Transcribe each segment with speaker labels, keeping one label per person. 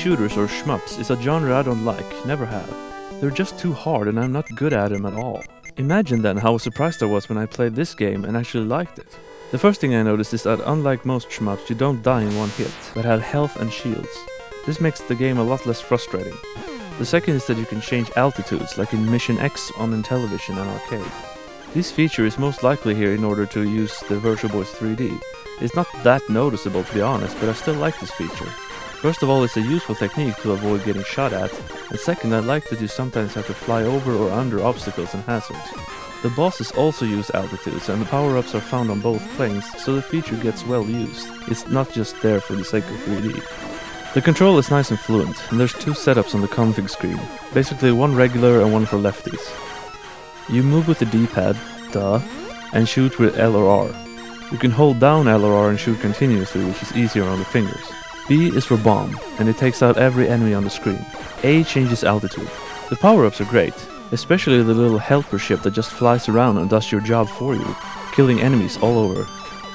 Speaker 1: shooters or shmups is a genre I don't like, never have. They're just too hard and I'm not good at them at all. Imagine then how surprised I was when I played this game and actually liked it. The first thing I noticed is that unlike most shmups, you don't die in one hit, but have health and shields. This makes the game a lot less frustrating. The second is that you can change altitudes, like in Mission X on Intellivision and arcade. This feature is most likely here in order to use the Virtual Boy's 3D. It's not that noticeable to be honest, but I still like this feature. First of all, it's a useful technique to avoid getting shot at, and second, I like that you sometimes have to fly over or under obstacles and hazards. The bosses also use altitudes, and the power-ups are found on both planes, so the feature gets well used. It's not just there for the sake of 3D. The control is nice and fluent, and there's two setups on the config screen, basically one regular and one for lefties. You move with the D-pad, and shoot with L or R. You can hold down L or R and shoot continuously, which is easier on the fingers. B is for bomb, and it takes out every enemy on the screen. A changes altitude. The power-ups are great, especially the little helper ship that just flies around and does your job for you, killing enemies all over.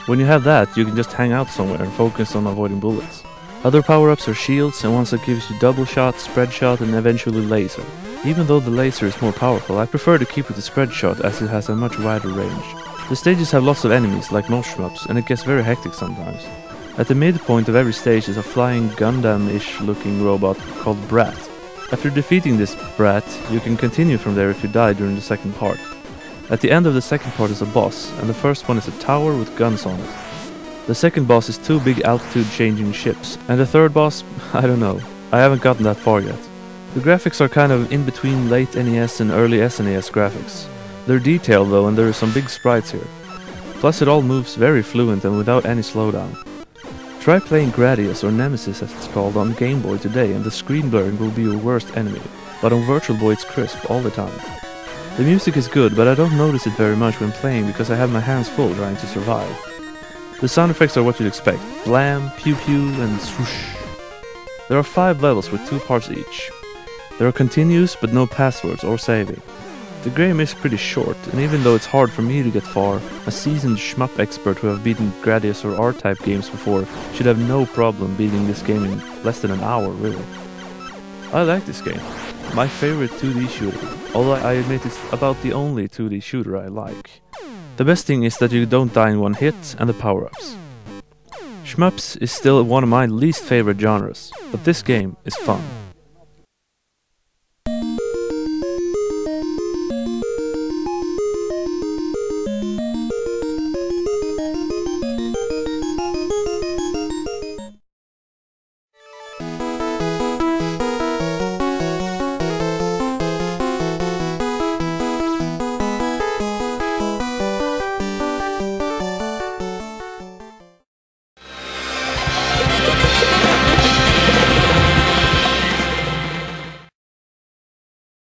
Speaker 1: When you have that, you can just hang out somewhere and focus on avoiding bullets. Other power-ups are shields and ones that gives you double shot, spread shot and eventually laser. Even though the laser is more powerful, I prefer to keep with the spread shot as it has a much wider range. The stages have lots of enemies like most shmups, and it gets very hectic sometimes. At the midpoint of every stage is a flying Gundam-ish looking robot called Brat. After defeating this Brat, you can continue from there if you die during the second part. At the end of the second part is a boss, and the first one is a tower with guns on it. The second boss is two big altitude-changing ships, and the third boss, I don't know, I haven't gotten that far yet. The graphics are kind of in between late NES and early SNES graphics. They're detailed though, and there are some big sprites here. Plus it all moves very fluent and without any slowdown. Try playing Gradius, or Nemesis as it's called, on Game Boy today and the screen blurring will be your worst enemy, but on Virtual Boy it's crisp all the time. The music is good, but I don't notice it very much when playing because I have my hands full trying to survive. The sound effects are what you'd expect: blam, pew pew and swoosh. There are 5 levels with 2 parts each. There are continues but no passwords or saving. The game is pretty short, and even though it's hard for me to get far, a seasoned shmup expert who have beaten Gradius or R-type games before should have no problem beating this game in less than an hour, really. I like this game. My favorite 2D shooter, although I admit it's about the only 2D shooter I like. The best thing is that you don't die in one hit, and the power-ups. Shmups is still one of my least favorite genres, but this game is fun.